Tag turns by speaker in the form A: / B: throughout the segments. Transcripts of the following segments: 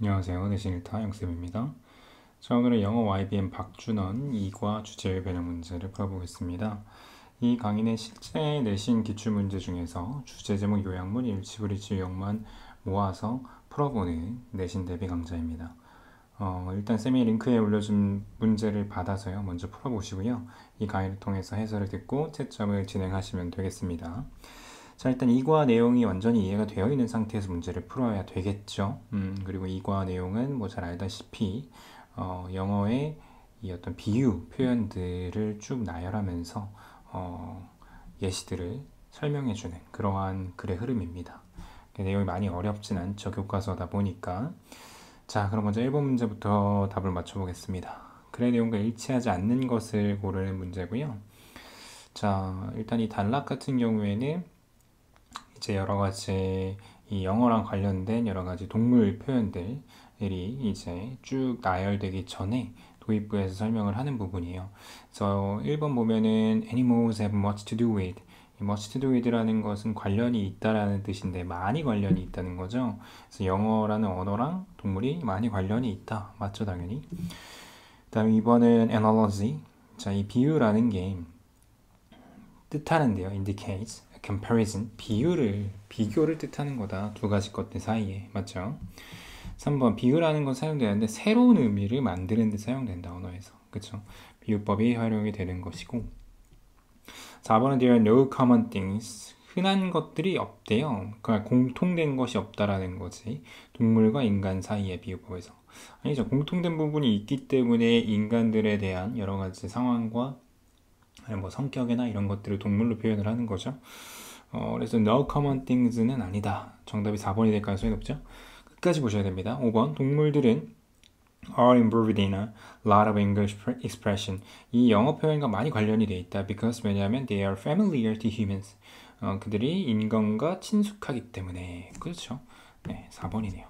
A: 안녕하세요. 내신 1타 영쌤입니다. 자, 오늘은 영어 YBM 박준원 2과 주제의 변형 문제를 풀어보겠습니다. 이 강의는 실제 내신 기출문제 중에서 주제 제목 요약문, 일치불일치 유형만 모아서 풀어보는 내신 대비 강좌입니다. 일단 쌤이 링크에 올려준 문제를 받아서요. 먼저 풀어보시고요. 이 강의를 통해서 해설을 듣고 채점을 진행하시면 되겠습니다. 자, 일단 이과 내용이 완전히 이해가 되어 있는 상태에서 문제를 풀어야 되겠죠. 그리고 이과 내용은 뭐 잘 알다시피 영어의 이 어떤 비유 표현들을 쭉 나열하면서 예시들을 설명해주는 그러한 글의 흐름입니다. 내용이 많이 어렵진 않죠. 교과서다 보니까. 자, 그럼 먼저 1번 문제부터 답을 맞춰보겠습니다. 글의 내용과 일치하지 않는 것을 고르는 문제고요. 자, 일단 이 단락 같은 경우에는 이제 여러 가지 이 영어랑 관련된 여러 가지 동물 표현들이 이제 쭉 나열되기 전에 도입부에서 설명을 하는 부분이에요. 그래서 1번 보면은 animals have much to do with. 이 much to do with라는 것은 관련이 있다라는 뜻인데 많이 관련이 있다는 거죠. 그래서 영어라는 언어랑 동물이 많이 관련이 있다. 맞죠, 당연히. 그다음에 2번은 analogy. 자, 이 비유라는 게 뜻하는데요. indicates comparison, 비교를 뜻하는 거다. 두 가지 것들 사이에. 맞죠? 3번, 비유라는 건 사용되는데 새로운 의미를 만드는 데 사용된다. 언어에서. 그쵸? 비유법이 활용이 되는 것이고. 4번은 there are no common things. 흔한 것들이 없대요. 그러니까 공통된 것이 없다라는 거지. 동물과 인간 사이의 비유법에서. 아니죠. 공통된 부분이 있기 때문에 인간들에 대한 여러 가지 상황과 뭐 성격이나 이런 것들을 동물로 표현을 하는 거죠. 그래서 no common things는 아니다. 정답이 4번이 될 가능성이 높죠. 끝까지 보셔야 됩니다. 5번 동물들은 are involved in a lot of English expression. 이 영어 표현과 많이 관련이 돼 있다. because 왜냐하면 they are familiar to humans. 그들이 인간과 친숙하기 때문에. 그렇죠. 네, 4번이네요.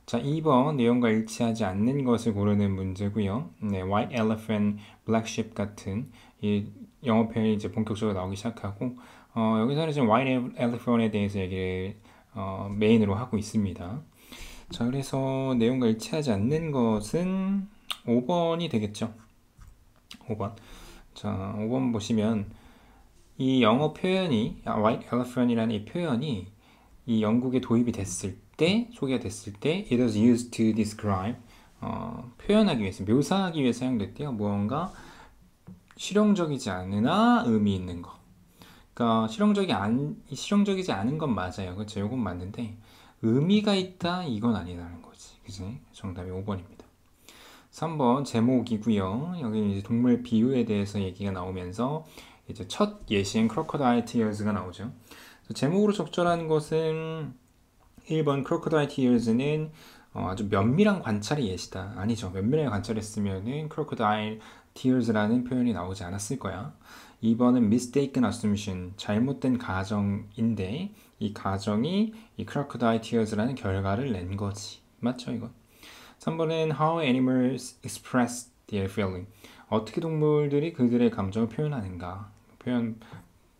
A: 자, 2번 내용과 일치하지 않는 것을 고르는 문제고요. 네, white elephant, black sheep 같은 이 영어 표현이 이제 본격적으로 나오기 시작하고 여기서는 지금 white elephant에 대해서 얘기를 메인으로 하고 있습니다. 자, 그래서 내용과 일치하지 않는 것은 5번이 되겠죠. 5번. 자, 5번 보시면 이 영어 표현이 white elephant이라는 이 표현이 이 영국에 도입이 됐을 때, 소개가 됐을 때 it was used to describe 표현하기 위해서, 묘사하기 위해서 사용됐대요. 무언가 실용적이지 않으나 의미 있는 거. 그러니까 실용적이지 않은 건 맞아요. 그렇죠? 이건 맞는데 의미가 있다 이건 아니라는 거지. 그지? 정답이 5번입니다. 3번 제목이고요. 여기 이제 동물 비유에 대해서 얘기가 나오면서 이제 첫 예시인 crocodile tears가 나오죠. 제목으로 적절한 것은 1번 crocodile tears는 아주 면밀한 관찰의 예시다. 아니죠. 면밀하게 관찰했으면은 crocodile tears라는 표현이 나오지 않았을 거야. 2번은 mistaken assumption, 잘못된 가정인데 이 가정이 이 crocodile tears라는 결과를 낸 거지. 맞죠, 이건? 3번은 how animals express their feeling. 어떻게 동물들이 그들의 감정을 표현하는가. 표현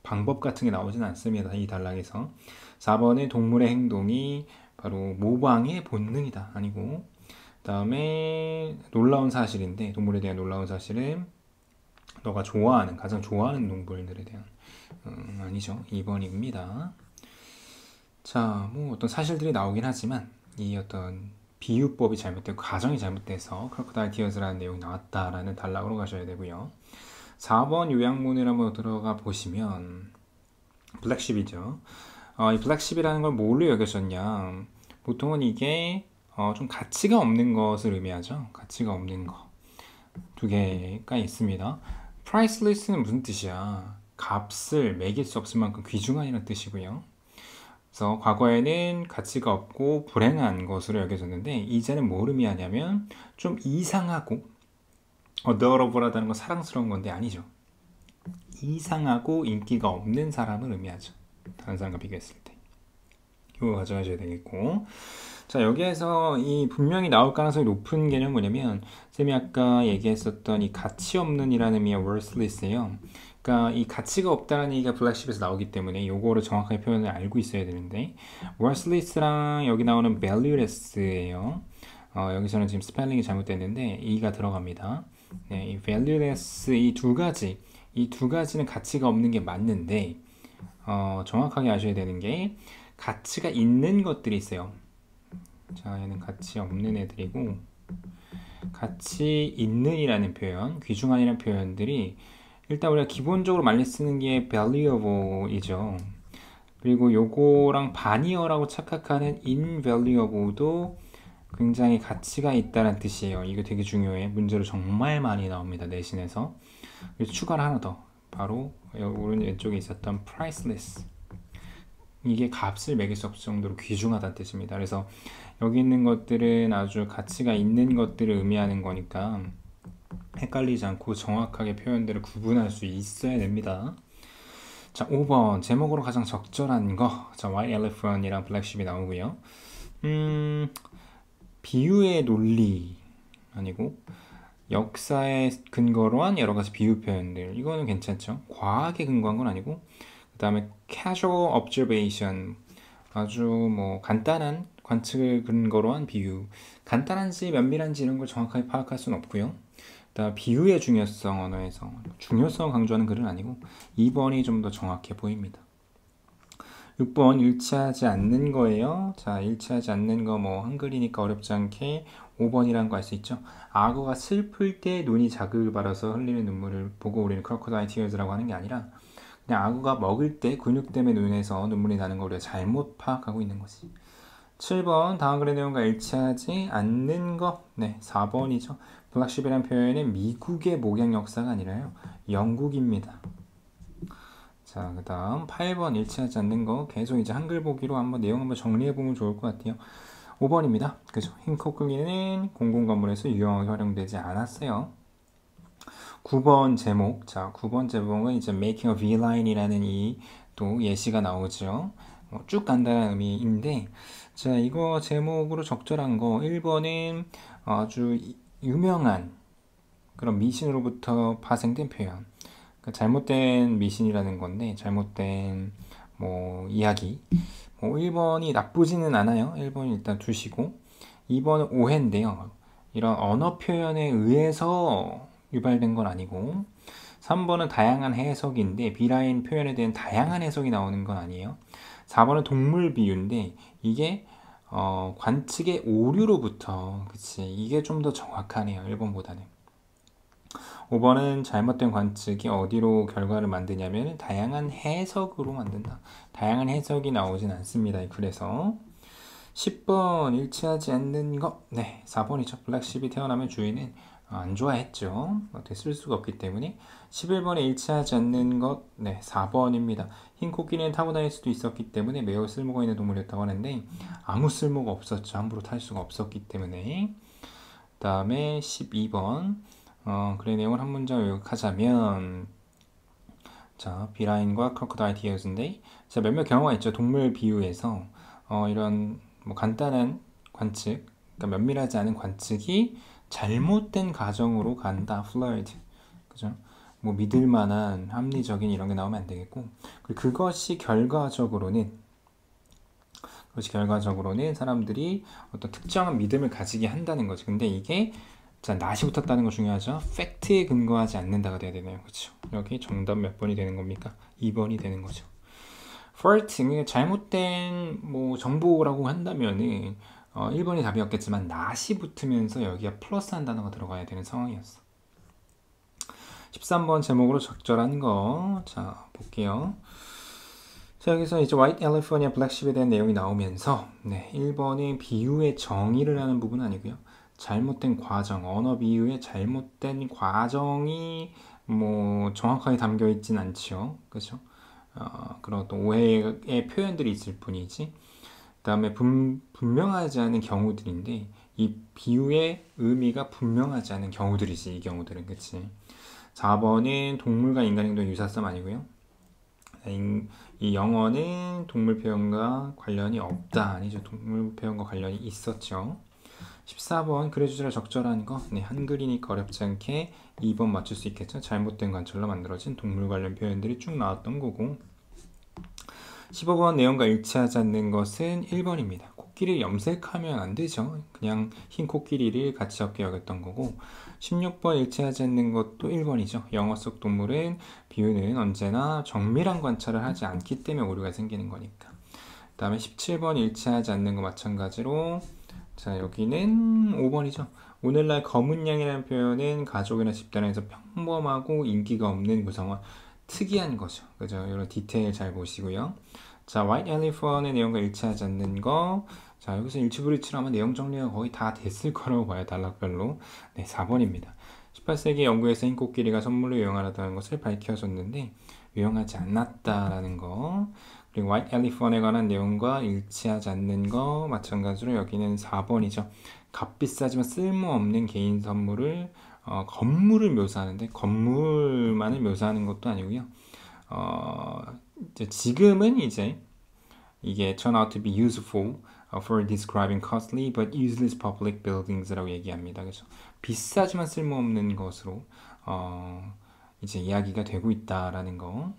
A: 방법 같은 게 나오진 않습니다. 이 단락에서. 4번은 동물의 행동이 바로 모방의 본능이다. 아니고 그 다음에 놀라운 사실인데 동물에 대한 놀라운 사실은 너가 좋아하는 가장 좋아하는 동물들에 대한 아니죠. 2번입니다. 자, 뭐 어떤 사실들이 나오긴 하지만 이 어떤 비유법이 잘못되고 가정이 잘못돼서 크로커다일 티어즈라는 내용이 나왔다라는 단락으로 가셔야 되고요. 4번 요약문을 한번 들어가 보시면 블랙십이죠. 이 블랙십이라는 걸 뭘로 여겨졌냐. 보통은 이게 좀 가치가 없는 것을 의미하죠. 가치가 없는 거. 두 개가 있습니다. priceless는 무슨 뜻이야? 값을 매길 수 없을 만큼 귀중한이라는 뜻이고요. 그래서 과거에는 가치가 없고 불행한 것으로 여겨졌는데 이제는 뭘 의미하냐면 좀 이상하고 adorable하다는 건 사랑스러운 건데 아니죠. 이상하고 인기가 없는 사람을 의미하죠. 다른 사람과 비교했을 때. 이거 가져가셔야 되겠고. 자, 여기에서 이 분명히 나올 가능성이 높은 개념은 뭐냐면 쌤이 아까 얘기했었던 이 가치 없는 이라는 의미의 worthless예요. 그러니까 이 가치가 없다는 얘기가 블랙십에서 나오기 때문에 요거를 정확하게 표현을 알고 있어야 되는데 worthless랑 여기 나오는 valueless예요. 여기서는 지금 스펠링이 잘못됐는데 e가 들어갑니다. 네, 이 valueless 이 두 가지는 가치가 없는 게 맞는데 정확하게 아셔야 되는 게 가치가 있는 것들이 있어요. 자, 얘는 가치 없는 애들이고 가치 있는이라는 표현, 귀중한이라는 표현들이 일단 우리가 기본적으로 많이 쓰는 게 valuable이죠. 그리고 요거랑 반이어라고 착각하는 invaluable도 굉장히 가치가 있다는 뜻이에요. 이거 되게 중요해. 문제로 정말 많이 나옵니다. 내신에서. 그래서 추가를 하나 더. 바로 오른 왼쪽에 있었던 priceless. 이게 값을 매길 수 없을 정도로 귀중하다는 뜻입니다. 그래서 여기 있는 것들은 아주 가치가 있는 것들을 의미하는 거니까 헷갈리지 않고 정확하게 표현들을 구분할 수 있어야 됩니다. 자, 5번 제목으로 가장 적절한 거. 자, White Elephant이랑 Black Sheep이 나오고요. 비유의 논리 아니고 역사에 근거로 한 여러 가지 비유 표현들. 이거는 괜찮죠. 과학에 근거한 건 아니고 그 다음에 casual observation 아주 뭐 간단한 관측을 근거로 한 비유. 간단한지 면밀한지 이런 걸 정확하게 파악할 수는 없고요. 그다음 비유의 중요성 언어에서 중요성을 강조하는 글은 아니고 2번이 좀 더 정확해 보입니다. 6번 일치하지 않는 거예요. 자, 일치하지 않는 거 뭐 한글이니까 어렵지 않게 5번이라는 거 알 수 있죠. 악어가 슬플 때 눈이 자극을 받아서 흘리는 눈물을 보고 우리는 크로커다일 티어즈라고 하는 게 아니라 그냥 악어가 먹을 때 근육 때문에 눈에서 눈물이 나는 걸 우리가 잘못 파악하고 있는 거지. 7번 다음 글의 내용과 일치하지 않는 거. 네, 4번이죠. 블랙십이라는 표현은 미국의 목양 역사가 아니라요. 영국입니다. 자, 그 다음 8번 일치하지 않는 거 계속 이제 한글 보기로 한번 내용 한번 정리해 보면 좋을 것 같아요. 5번입니다. 그죠? 흰 코끼리는 공공건물에서 유용하게 활용되지 않았어요. 9번 제목. 자, 9번 제목은 이제 Making a V-line이라는 이 또 예시가 나오죠. 쭉 간다는 의미인데, 자, 이거 제목으로 적절한 거 1번은 아주 유명한 그런 미신으로부터 파생된 표현. 그러니까 잘못된 미신이라는 건데, 잘못된 뭐 이야기. 뭐 1번이 나쁘지는 않아요. 1번이 일단 두시고 2번은 오해인데요. 이런 언어 표현에 의해서 유발된 건 아니고 3번은 다양한 해석인데 B라인 표현에 대한 다양한 해석이 나오는 건 아니에요. 4번은 동물 비유인데 이게 관측의 오류로부터 그치 이게 좀 더 정확하네요. 1번보다는 5번은 잘못된 관측이 어디로 결과를 만드냐면 다양한 해석으로 만든다. 다양한 해석이 나오진 않습니다. 그래서 10번 일치하지 않는 것. 네, 4번이죠. 블랙십이 태어나면 주인은 안 좋아했죠. 어떻게 쓸 수가 없기 때문에 11번에 일치하지 않는 것. 네, 4번입니다. 흰 코끼리는 타고 다닐 수도 있었기 때문에 매우 쓸모가 있는 동물이었다고 하는데 아무 쓸모가 없었죠. 함부로 탈 수가 없었기 때문에. 그 다음에 12번 글의 내용을 한 문장 요약하자면 자, 비라인과 크로커다일 티어즈인데 자, 몇몇 경우가 있죠. 동물 비유에서 이런 뭐 간단한 관측, 그러니까 면밀하지 않은 관측이 잘못된 가정으로 간다. flawed. 그죠? 뭐 믿을 만한 합리적인 이런 게 나오면 안 되겠고 그리고 그것이 결과적으로는 사람들이 어떤 특정한 믿음을 가지게 한다는 거죠. 근데 이게 자, 낫이 붙었다는 거 중요하죠. 팩트에 근거하지 않는다가 돼야 되네요. 그렇죠? 여기 정답 몇 번이 되는 겁니까? 2번이 되는 거죠. fault, 잘못된 뭐 정보라고 한다면은 1번이 답이었겠지만 낫이 붙으면서 여기가 플러스한 단어가 들어가야 되는 상황이었어. 13번 제목으로 적절한 거. 자, 볼게요. 자, 여기서 이제 White Elephant이나 Black Sheep에 대한 내용이 나오면서 네, 1번은 비유의 정의를 하는 부분은 아니고요. 잘못된 과정, 언어 비유의 잘못된 과정이 뭐 정확하게 담겨 있진 않죠. 그렇죠? 그런 어떤 오해의 표현들이 있을 뿐이지. 그 다음에 분명하지 않은 경우들인데 이 비유의 의미가 분명하지 않은 경우들이지. 이 경우들은 그치. 4번은 동물과 인간 행동 유사성 아니고요. 이 영어는 동물 표현과 관련이 없다. 아니죠. 동물 표현과 관련이 있었죠. 14번 글의 주제가 적절한 거. 네, 한글이니까 어렵지 않게 2번 맞출 수 있겠죠. 잘못된 관찰로 만들어진 동물 관련 표현들이 쭉 나왔던 거고. 15번 내용과 일치하지 않는 것은 1번입니다. 코끼리를 염색하면 안 되죠. 그냥 흰 코끼리를 같이 적게 여겼던 거고. 16번 일치하지 않는 것도 1번이죠. 영어 속 동물은 비유는 언제나 정밀한 관찰을 하지 않기 때문에 오류가 생기는 거니까. 그 다음에 17번 일치하지 않는 거 마찬가지로 자 여기는 5번이죠. 오늘날 검은 양이라는 표현은 가족이나 집단에서 평범하고 인기가 없는 구성원 특이한 거죠. 그죠? 이런 디테일 잘 보시고요. 자, White Elephant의 내용과 일치하지 않는 거. 자, 여기서 일치불이치로 아마 내용 정리가 거의 다 됐을 거라고 봐요. 단락별로. 네, 4번입니다. 18세기 영국에서 흰 코끼리가 선물로 유용하다는 것을 밝혀줬는데 유용하지 않았다라는 거. 그리고 White Elephant에 관한 내용과 일치하지 않는 거. 마찬가지로 여기는 4번이죠. 값비싸지만 쓸모없는 개인 선물을 건물을 묘사하는데 건물만을 묘사하는 것도 아니고요. 지금은 이제 이게 turn out to be useful for describing costly but useless public buildings라고 얘기합니다. 그래서 비싸지만 쓸모없는 것으로 이제 이야기가 되고 있다라는 거.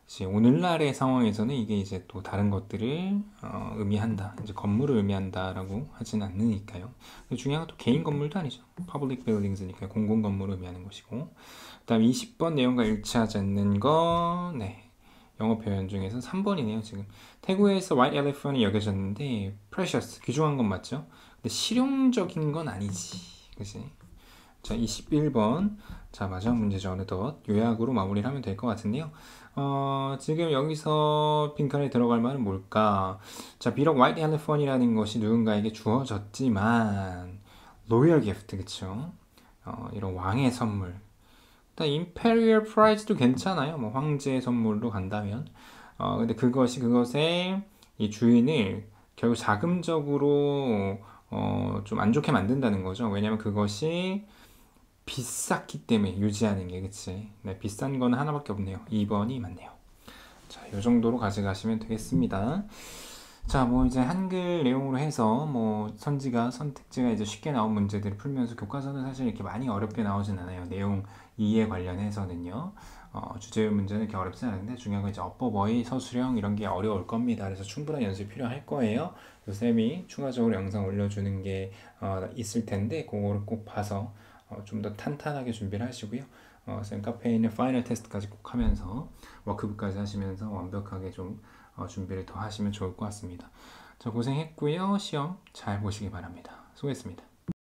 A: 이제 오늘날의 상황에서는 이게 이제 또 다른 것들을 의미한다. 이제 건물을 의미한다라고 하진 않으니까요. 중요한 건 또 개인 건물도 아니죠. Public buildings니까 공공 건물을 의미하는 것이고. 그다음 20번 내용과 일치하지 않는 거. 네. 영어 표현 중에서 3번이네요. 지금 태국에서 White Elephant이 여겨졌는데 precious 귀중한 건 맞죠? 근데 실용적인 건 아니지. 그치? 자, 21번. 자, 마지막 문제죠. 어느덧 요약으로 마무리를 하면 될 것 같은데요. 지금 여기서 빈칸에 들어갈 말은 뭘까? 자, 비록 White Elephant이라는 것이 누군가에게 주어졌지만 로열 기프트, 그쵸? 이런 왕의 선물. 일단 Imperial Prize도 괜찮아요. 뭐 황제의 선물로 간다면. 근데 그것의 이 주인을 결국 자금적으로 좀 안 좋게 만든다는 거죠. 왜냐면 그것이 비쌌기 때문에 유지하는 게, 그치? 네, 비싼 거는 하나밖에 없네요. 2번이 맞네요. 자, 이 정도로 가져가시면 되겠습니다. 자, 뭐 이제 한글 내용으로 해서 뭐 선택지가 이제 쉽게 나온 문제들을 풀면서 교과서는 사실 이렇게 많이 어렵게 나오진 않아요. 내용 이해 관련해서는요. 주제의 문제는 이렇게 어렵지 않은데 중요한 건 이제 어법어의 서술형 이런 게 어려울 겁니다. 그래서 충분한 연습이 필요할 거예요. 쌤이 추가적으로 영상 올려주는 게 있을 텐데 그거를 꼭 봐서 좀 더 탄탄하게 준비를 하시고요. 쌤 카페에 있는 파이널 테스트까지 꼭 하면서 워크북까지 하시면서 완벽하게 좀 준비를 더 하시면 좋을 것 같습니다. 자, 고생했고요. 시험 잘 보시기 바랍니다. 수고했습니다.